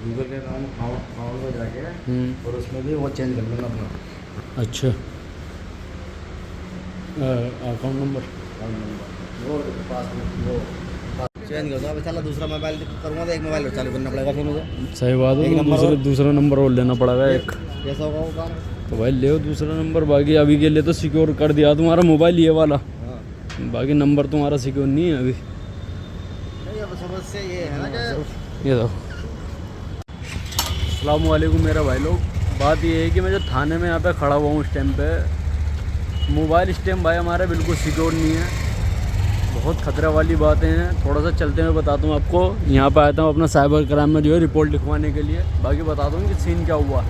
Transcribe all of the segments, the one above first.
Google के account में जाके और उसमें भी वो चेंज कर लेना अपना अच्छा अकाउंट नंबर वो पासबुक वो चेंज कर दो। अब चला दूसरा मोबाइल करूँगा तो एक मोबाइल और चालू करना पड़ेगा फिर मुझे। सही बात है। एक तो नंबर और दूसरा नंबर और लेना पड़ेगा एक। कैसा होगा वो काम? तो भाई ले दूसरा नंबर। बाकी अभी के लिए तो सिक्योर कर दिया तुम्हारा मोबाइल ये वाला। हाँ बाकी नंबर तुम्हारा सिक्योर नहीं है अभी। नहीं, अब समस्या ये है ना कि ये देखो। अस्सलाम वालेकुम मेरा भाई लोग। बात ये है कि मैं जो थाने में यहाँ पे खड़ा हुआ हूँ उस टाइम पे मोबाइल स्टैम्प भाई हमारा बिल्कुल सिक्योर नहीं है। बहुत खतरा वाली बातें हैं। थोड़ा सा चलते हुए बताता हूँ आपको। यहाँ पे आया था हूँ अपना साइबर क्राइम में जो है रिपोर्ट लिखवाने के लिए। बाकी बता दूँ कि सीन क्या हुआ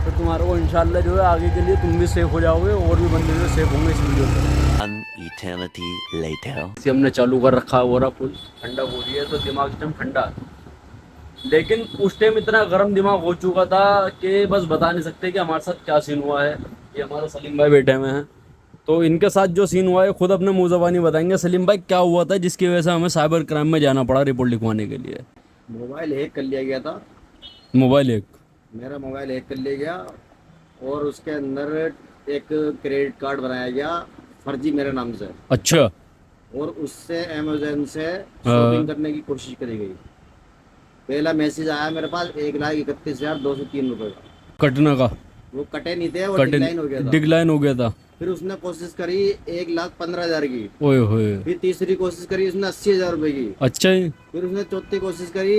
तो तुम्हारे को इंशाल्लाह जो है आगे के लिए तुम भी सेफ़ हो जाओगे और भी बंदे जो सेफ़ होंगे इस वीडियो से। An eternity later. इसे हमने चालू कर रखा है। और फुल ठंडा हो रही है तो दिमाग एकदम ठंडा है। लेकिन उस टाइम इतना गर्म दिमाग हो चुका था कि बस बता नहीं सकते कि हमारे साथ क्या सीन हुआ है। ये हमारे सलीम भाई बैठे हुए हैं तो इनके साथ जो सीन हुआ है खुद अपने मुंह ज़बानी बताएंगे। सलीम भाई क्या हुआ था जिसकी वजह से हमें साइबर क्राइम में जाना पड़ा रिपोर्ट लिखवाने के लिए? मोबाइल हैक कर लिया गया था। मोबाइल एक। मेरा मोबाइल हैक कर लिया गया और उसके अंदर एक क्रेडिट कार्ड बनाया गया फर्जी मेरे नाम से। अच्छा। और उससे अमेजोन से हाँ। शॉपिंग करने की कोशिश करी गई। पहला मैसेज आया मेरे पास 1,31,203 रुपये का। कटना का। वो कटे नहीं थे, वो कट डिक्लाइन हो गया था। डिक्लाइन हो गया था। फिर उसने कोशिश करी 1,15,000 की। ओए होए। फिर तीसरी कोशिश करी उसने 80,000 रुपये की। अच्छा ही। फिर उसने चौथी कोशिश करी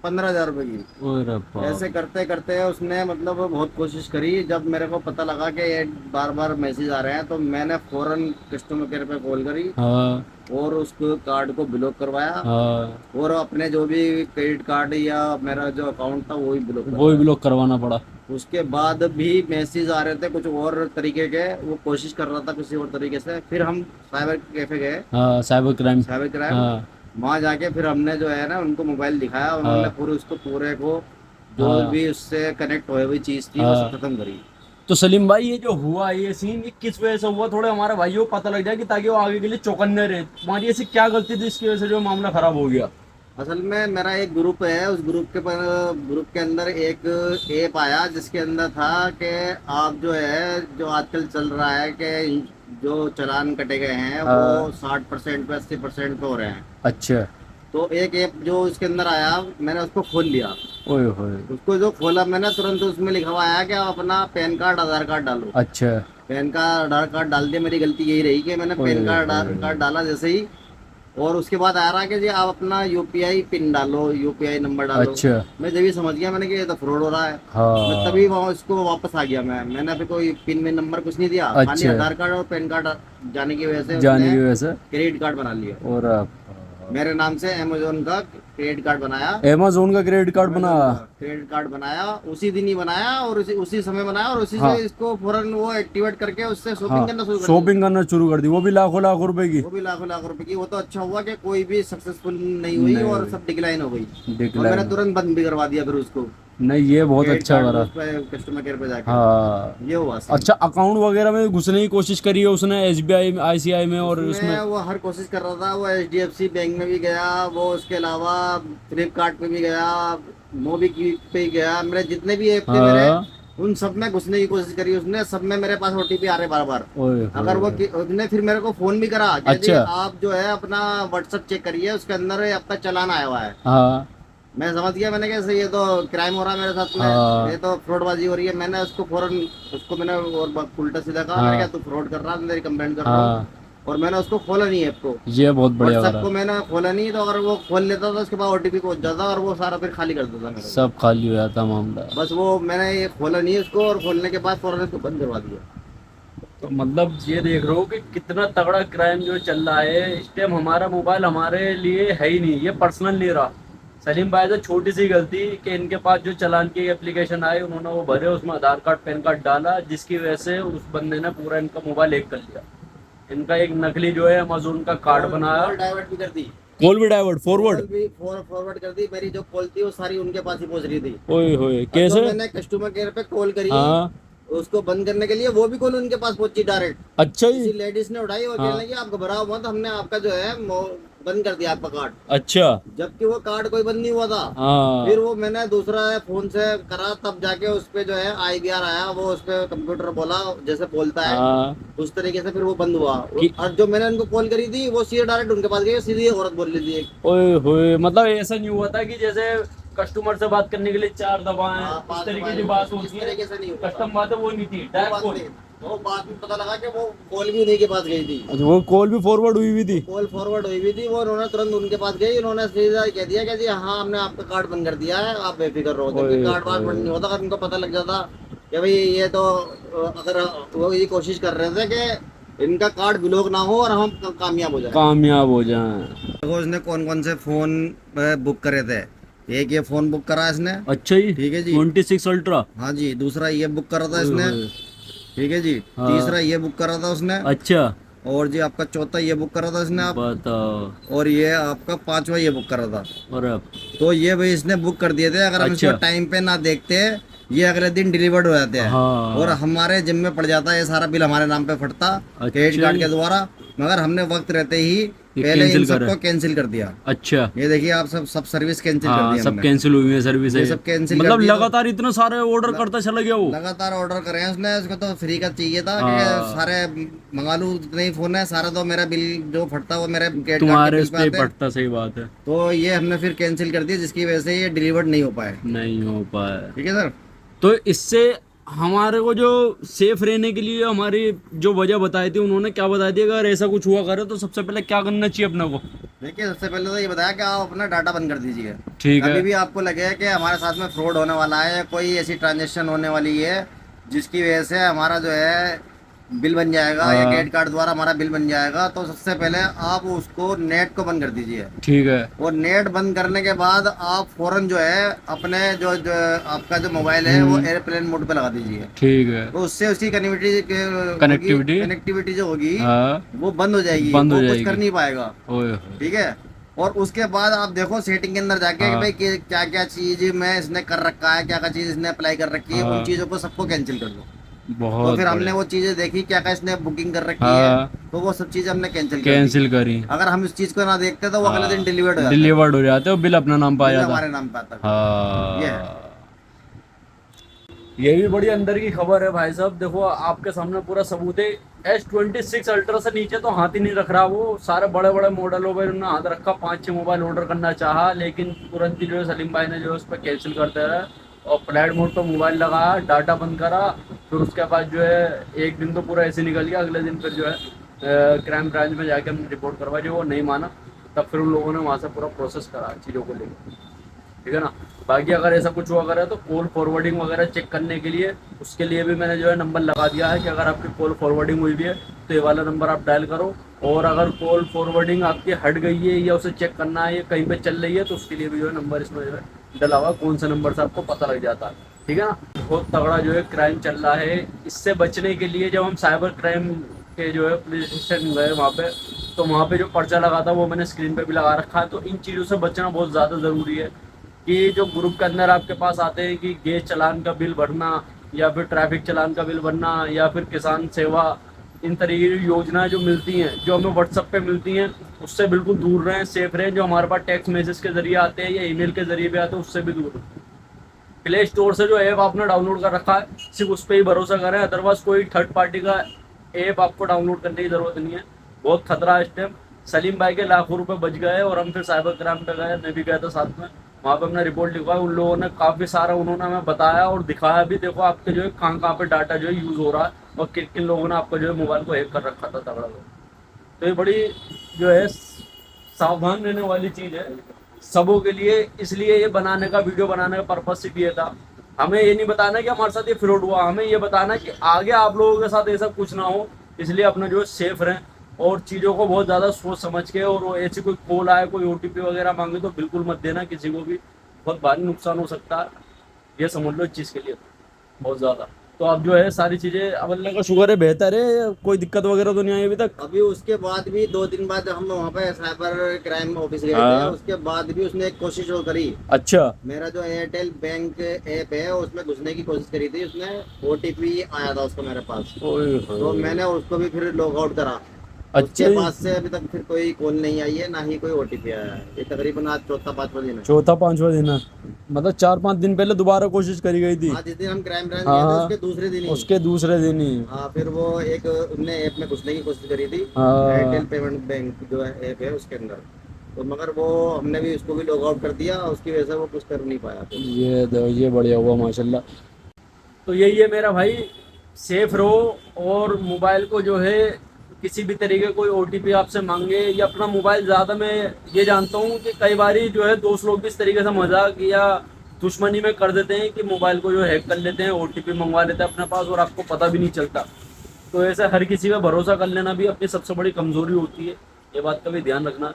15,000 रुपये की। ओए रे बाप। ऐसे करते करते उसने मतलब बहुत कोशिश करी। जब मेरे को पता लगा कि ये बार बार मैसेज आ रहे हैं तो मैंने फौरन कस्टमर केयर पे कॉल करी हाँ और उस कार्ड को ब्लॉक करवाया। हाँ। और अपने जो भी क्रेडिट कार्ड या मेरा जो अकाउंट था वो ही ब्लॉक वो ही ब्लॉक करवाना पड़ा। उसके बाद भी मैसेज आ रहे थे कुछ और तरीके के। वो कोशिश कर रहा था किसी और तरीके से। फिर हम साइबर कैफे गए, हाँ साइबर क्राइम। Cyber crime. हाँ वहाँ जाके फिर हमने जो है ना उनको मोबाइल दिखाया। उन्होंने हाँ पूरे उसको पूरे को जो हाँ भी उससे कनेक्ट हुई हुई चीज़ थी वो हाँ। सब खत्म करी। तो सलीम भाई ये जो हुआ ये सीन ये किस वजह से हुआ थोड़े हमारे भाइयों को पता लग जाए कि ताकि वो आगे के लिए चौकन्ने रहे। तुम्हारी ऐसी क्या गलती थी इसकी वजह से जो मामला खराब हो गया? असल में मेरा एक ग्रुप है, उस ग्रुप के अंदर एक ऐप आया जिसके अंदर था कि आप जो है जो आजकल चल रहा है कि जो चालान कटे गए हैं हाँ। वो 60% पे 80% पे हो रहे हैं। अच्छा। तो एक ऐप जो इसके अंदर आया मैंने उसको खोल लिया। ओए होए। उसको जो खोला मैंने तुरंत उसमें लिखा हुआ आया कि आप अपना पैन कार्ड आधार कार्ड डालो। अच्छा। पैन कार्ड आधार कार्ड डाल दिया। मेरी गलती यही रही कि मैंने पैन कार्ड आधार कार्ड डाला जैसे ही। और उसके बाद आ रहा है कि जी आप अपना यूपीआई पिन डालो, यूपीआई नंबर डालो। अच्छा। मैं जब ये समझ गया मैंने कि ये तो फ्रॉड हो रहा है। मैं हाँ। तभी वहाँ उसको वापस आ गया। मैंने अभी कोई पिन में नंबर कुछ नहीं दिया, खाली अच्छा। आधार कार्ड और पैन कार्ड जाने की वजह से जाने उसने की वजह से। क्रेडिट कार्ड बना लिया। और मेरे नाम से अमेजोन का क्रेडिट कार्ड बनाया। अमेजोन का क्रेडिट कार्ड बना। क्रेडिट कार्ड बनाया उसी दिन ही बनाया और उसी समय बनाया और उसी हाँ। से इसको फौरन वो एक्टिवेट करके उससे शॉपिंग हाँ करना शुरू कर शॉपिंग करना शुरू कर दी वो भी लाखों लाखों रुपए की। वो भी लाखों लाख रुपए की। वो तो अच्छा हुआ कि कोई भी सक्सेसफुल नहीं हुई नहीं और हुई। सब डिक्लाइन हो गई। और डिक्लाइन। मैंने तुरंत बंद भी करवा दिया फिर उसको नहीं ये बहुत क्रेडिट अच्छा कार्ड करा। उस पे कस्टमर केयर पे जाके। हाँ। ये हुआ सीन। अच्छा अकाउंट वगैरह में घुसने की कोशिश करी है उसने एसबीआई में आईसीआई में और उसमें? वो हर कोशिश कर रहा था। वो एचडीएफसी बैंक में भी गया, वो उसके अलावा फ्लिपकार्ट पे भी गया, मोबीक्विक पे गया। मेरे जितने भी ऐप थे मेरे हाँ। उन सब में घुसने की कोशिश करी उसने। सब में मेरे पास ओटीपी आ रहे बार बार। ओए अगर वो होए। उसने फिर मेरे को फोन भी करा कि जी अच्छा। आप जो है अपना व्हाट्सएप चेक करिए उसके अंदर आपका चालान आया हुआ है। हाँ मैं समझ गया मैंने कैसे ये तो क्राइम हो रहा है मेरे साथ में। हाँ ये तो फ्रॉडबाजी हो रही है। मैंने उसको फौरन उसको मैंने और उल्टा सीधा कहा। मैंने कहा तू फ्रॉड कर रहा है, तेरी कंप्लेंट कर रहा हूँ। हाँ। और मैंने उसको खोला नहीं ऐप को। ये बहुत बढ़िया व्हाट्सएप करा। को मैंने खोला नहीं तो अगर वो खोल लेता तो उसके बाद ओटीपी पहुंच जाता और वो सारा फिर खाली कर देता मेरे को। सब खाली हो जाता मामला। बस वो मैंने ये खोला नहीं उसको और खोलने के बाद फौरन उसको बंद करवा दिया। तो मतलब ये देख रहे हो कि कितना तगड़ा क्राइम जो चल रहा है इस टाइम। हमारा मोबाइल हमारे लिए है ही नहीं, ये पर्सनल नहीं रहा। सलीम भाई से छोटी सी गलती कि इनके पास जो चालान की एप्लीकेशन आई उन्होंने वो भरे, उसमें आधार कार्ड पैन कार्ड डाला जिसकी वजह से उस बंदे ने पूरा इनका मोबाइल हैक कर लिया। इनका एक नकली जो है अमेजोन का कार्ड बनाया। कॉल डाइवर्ट भी कर दी। कॉल भी डाइवर्ट फॉरवर्ड। कॉल भी फॉरवर्ड कर दी। मेरी जो कॉल थी वो सारी उनके पास ही पहुंच रही थी। ओए होए अब कैसे? जो मैंने कस्टमर केयर पे कॉल करी हाँ। उसको बंद करने के लिए वो भी कॉल उनके पास पहुंची डायरेक्ट। अच्छा किसी जी। लेडीज ने उठाई और हाँ। कहने लगी आप घबराओ मत, हमने आपका जो है बंद कर दिया आपका कार्ड, अच्छा। जबकि वो कार्ड कोई बंद नहीं हुआ था। हाँ फिर वो मैंने दूसरा फोन से करा, तब जाके उस पे जो है IVR आया, वो उस पे कंप्यूटर बोला जैसे बोलता है हाँ उस तरीके से, फिर वो बंद हुआ। कि और जो मैंने उनको कॉल करी थी वो सीधे डायरेक्ट उनके पास गई, सीधी औरत बोल रही थी एक। ओए होए, मतलब ऐसा नहीं हुआ था कि जैसे कस्टमर से बात करने के लिए 4 दबाएं, हाँ, इस पाँच तरीके दबाए की बात इस होती है। तरीके से नहीं हुआ कस्टम था। बात है वो नहीं थी, वो डायरेक्ट बात कॉल। नहीं, वो बाद में पता लगा कि वो कॉल भी उन्हीं के पास गई थी। अच्छा, वो कॉल भी फॉरवर्ड हुई हुई थी। कॉल फॉरवर्ड हुई भी थी, वो उन्होंने तुरंत उनके पास गई, उन्होंने सीधा कह दिया कि जी हाँ हमने आपका कार्ड बंद कर दिया है, आप बेफिक्र रहो। जबकि ओए कार्ड वार्ड बंद नहीं होता, अगर उनको पता लग जाता कि भाई ये तो अगर वो ये कोशिश कर रहे थे कि इनका कार्ड ब्लॉक ना हो और हम कामयाब हो जाए। कामयाब हो जाए। देखो इसने कौन कौन से फोन बुक करे थे। एक ये फोन बुक करा इसने, अच्छा जी, ठीक है जी। 26 अल्ट्रा। हाँ जी, दूसरा ये बुक करा था ओए इसने, होए, ठीक है जी। हाँ। तीसरा ये बुक करा था उसने, अच्छा, और जी आपका चौथा ये बुक करा था इसने आप, बताओ। और ये आपका पांचवा ये बुक करा था। और अब तो ये भाई इसने बुक कर दिए थे, अगर हम अच्छा। इसको टाइम पे ना देखते ये अगले दिन डिलीवर्ड हो जाते हैं, हाँ। और हमारे जिम्मे पड़ जाता है, ये सारा बिल हमारे नाम पे फटता क्रेडिट अच्छा कार्ड जी। के द्वारा। मगर हमने वक्त रहते ही ये पहले इन कैंसिल सबको करा। कैंसिल कर दिया। अच्छा। ये देखिए आप सब सर्विस कैंसिल कर हाँ, दी सब हमने। कैंसिल हुई है सर्विस। ये सब कैंसिल कर मतलब दिए तो लगातार इतना सारे ऑर्डर करता चला गया वो। लगातार ऑर्डर करे हैं उसने, उसको तो फ्री का चाहिए था कि हाँ। सारे मंगा लूं, जितने ही फोन है सारा तो मेरा बिल जो फटता वो मेरे क्रेडिट कार्ड के तुम्हारे बिल उस पे पे आते हैं। पड़ता, सही बात है। तो ये हमने फिर कैंसिल कर दिया, जिसकी वजह से ये डिलीवर्ड नहीं हो पाए। नहीं हो पाया। ठीक है सर। तो इससे हमारे को जो सेफ रहने के लिए हमारी जो वजह बताई थी उन्होंने, क्या बताई थी, अगर ऐसा कुछ हुआ करे तो सबसे पहले क्या करना चाहिए अपने को? देखिए सबसे पहले तो ये बताया कि आप अपना डाटा बंद कर दीजिए। ठीक है। कभी भी आपको लगे कि हमारे साथ में फ्रॉड होने वाला है या कोई ऐसी ट्रांजेक्शन होने वाली है जिसकी वजह से हमारा जो है बिल बन जाएगा या हाँ। क्रेडिट कार्ड द्वारा हमारा बिल बन जाएगा, तो सबसे पहले आप उसको नेट को बंद कर दीजिए। ठीक है। और नेट बंद करने के बाद आप फौरन जो है अपने जो आपका जो मोबाइल है वो एयरप्लेन मोड पे लगा दीजिए। ठीक है। तो उससे उसकी कनेक्टिविटी। कनेक्टिविटी जो होगी हाँ, वो बंद हो जाएगी, बंद हो वो कुछ जाएगी। कर नहीं पाएगा। ओए होए। ठीक है। और उसके बाद आप देखो सेटिंग के अंदर जाके कि हाँ। भाई क्या क्या चीज में इसने कर रखा है, क्या क्या चीज इसने अप्लाई कर रखी है, हाँ। उन चीजों को सबको कैंसिल कर दो। तो बहुत फिर हमने बढ़िया। वो चीजें देखी क्या क्या इसने बुकिंग कर रखी हाँ। है, तो वो सब चीजें हमने कैंसिल कर दी। कैंसिल करी। अगर हम इस चीज को ना देखते तो वो अगले दिन डिलीवर्ड हो जाता, डिलीवर्ड हो जाते हो, बिल अपना नाम पाया बिल जाता। हमारे नाम पे आता। ये है। हाँ, ये भी बड़ी अंदर की खबर है भाई साहब। देखो आपके सामने पूरा सबूत है। S26 अल्ट्रा से नीचे तो हाथ ही नहीं रख रहा वो। सारे बड़े बड़े मॉडलों पर उन्होंने हाथ रखा, 5-6 मोबाइल ऑर्डर करना चाहा, लेकिन तुरंत ही जो है सलीम भाई ने जो है उस पर कैंसिल करते रहे और फ्लाइट मोड पर मोबाइल लगाया, डाटा बंद करा। फिर उसके बाद जो है एक दिन तो पूरा ऐसे निकल गया। अगले दिन फिर जो है क्राइम ब्रांच में जाके हमने रिपोर्ट करवाई, जो वो नहीं माना, तब फिर उन लोगों ने वहाँ से पूरा प्रोसेस करा चीज़ों को लेकर। ठीक है ना। बाकी अगर ऐसा कुछ हुआ करे तो कॉल फॉरवर्डिंग वगैरह चेक करने के लिए, उसके लिए भी मैंने जो है नंबर लगा दिया है कि अगर आपकी कॉल फॉरवर्डिंग हुई भी है तो ये वाला नंबर आप डायल करो। और अगर कॉल फॉरवर्डिंग आपकी हट गई है या उसे चेक करना है या कहीं पे चल रही है तो उसके लिए भी जो है नंबर इसमें जो है डला हुआ, कौन सा नंबर से आपको पता लग जाता है। ठीक है ना। बहुत तगड़ा जो है क्राइम चल रहा है। इससे बचने के लिए जब हम साइबर क्राइम के जो है पुलिस स्टेशन गए वहाँ पे, तो वहाँ पे जो पर्चा लगा था वो मैंने स्क्रीन पे भी लगा रखा है। तो इन चीज़ों से बचना बहुत ज़्यादा ज़रूरी है कि जो ग्रुप के अंदर आपके पास आते हैं कि गैस चलान का बिल भरना या फिर ट्रैफिक चलान का बिल भरना या फिर किसान सेवा, इन तरीके की योजनाएं जो मिलती हैं, जो हमें व्हाट्सएप पे मिलती हैं, उससे बिल्कुल दूर रहें, सेफ रहें। जो हमारे पास टेक्स्ट मैसेज के जरिए आते हैं या ईमेल के जरिए भी आते हैं, उससे भी दूर रहें। प्ले स्टोर से जो ऐप आपने डाउनलोड कर रखा है सिर्फ उस पर ही भरोसा करें, अदरवाइज कोई थर्ड पार्टी का ऐप आपको डाउनलोड करने की ज़रूरत नहीं है। बहुत खतरा है इस टाइम। सलीम भाई के लाखों रुपए बच गए और हम फिर साइबर क्राइम पे गए, मैं भी गया था साथ में। वहाँ पे अपना रिपोर्ट लिखवाया, उन लोगों ने काफ़ी सारा उन्होंने हमें बताया और दिखाया भी, देखो आपके जो है कहाँ पे डाटा जो है यूज़ हो रहा है और किन किन लोगों ने आपका जो है मोबाइल को हैक कर रखा था तगड़ा लोग। तो ये बड़ी जो है सावधान रहने वाली चीज़ है सबों के लिए। इसलिए ये बनाने का, वीडियो बनाने का पर्पस सिर्फ ये था। हमें ये नहीं बताना कि हमारे साथ ये फ्रॉड हुआ, हमें ये बताना कि आगे आप लोगों के साथ ऐसा कुछ ना हो। इसलिए अपना जो है सेफ रहें और चीज़ों को बहुत ज़्यादा सोच समझ के, और वो ऐसी कोई कॉल आए, कोई OTP वगैरह मांगे तो बिल्कुल मत देना किसी को भी, बहुत भारी नुकसान हो सकता है। ये समझ लो इस चीज़ के लिए बहुत ज़्यादा। तो अब जो है सारी चीज़ें अब अल्लाह का शुक्र है बेहतर है, कोई दिक्कत वगैरह तो नहीं आई अभी तक। अभी उसके बाद भी 2 दिन बाद हम वहाँ पे साइबर क्राइम ऑफिस गए थे, हाँ। उसके बाद भी उसने एक कोशिश और करी। अच्छा। मेरा जो एयरटेल बैंक ऐप है उसमें घुसने की कोशिश करी थी उसने, OTP आया था उसको मेरे पास, ओए तो होए। मैंने उसको भी फिर लॉग आउट करा। उसके अच्छा, बाद से अभी तक फिर कोई कॉल नहीं आई है, ना ही कोई ओटीपी आया है। ये तकरीबन आज चौथा पांचवा दिन है। चौथा पांचवा दिन है, मतलब 4-5 दिन पहले दोबारा कोशिश करी गई थी। हाँ, जिस दिन हम क्राइम ब्रांच हाँ गए थे हाँ, उसके दूसरे दिन ही। उसके दूसरे दिन ही। हाँ, फिर वो एक उनने ऐप में घुसने की कोशिश करी थी, एयरटेल हाँ, पेमेंट बैंक जो है ऐप है उसके अंदर, तो मगर वो हमने भी उसको भी लॉग आउट कर दिया, उसकी वजह से वो कुछ कर नहीं पाया फिर। ये बढ़िया हुआ माशाल्लाह। तो यही है मेरा भाई, सेफ रहो। और मोबाइल को जो है किसी भी तरीके कोई ओटीपी आपसे मांगे या अपना मोबाइल ज़्यादा, मैं ये जानता हूँ कि कई बारी जो है दोस्त लोग भी इस तरीके से मजाक या दुश्मनी में कर देते हैं कि मोबाइल को जो हैक कर लेते हैं, ओटीपी मंगवा लेते हैं अपने पास और आपको पता भी नहीं चलता। तो ऐसे हर किसी पे भरोसा कर लेना भी अपनी सबसे बड़ी कमज़ोरी होती है, ये बात का भी ध्यान रखना।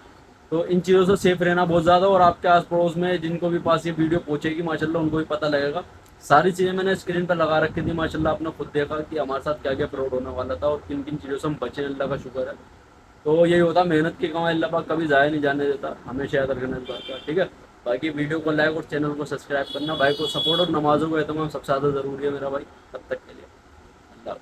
तो इन चीज़ों से सेफ रहना बहुत ज़्यादा। और आपके आस पड़ोस में जिनको भी पास ये वीडियो पहुँचेगी माशाल्लाह उनको भी पता लगेगा। सारी चीज़ें मैंने स्क्रीन पर लगा रखी थी माशाल्लाह, आपने खुद देखा कि हमारे साथ क्या क्या फ्रॉड होने वाला था और किन किन चीज़ों से हम बचे, अल्लाह का शुक्र है। तो यही होता, मेहनत की कमाई अल्लाह पाक कभी ज़ाया नहीं जाने देता, हमेशा याद रखना इस बात का, ठीक है। बाकी वीडियो को लाइक और चैनल को सब्सक्राइब करना, भाई को सपोर्ट और नमाज़ों को एहतमाम सबसे ज़्यादा ज़रूरी है मेरा भाई। तब तक के लिए अल्लाह।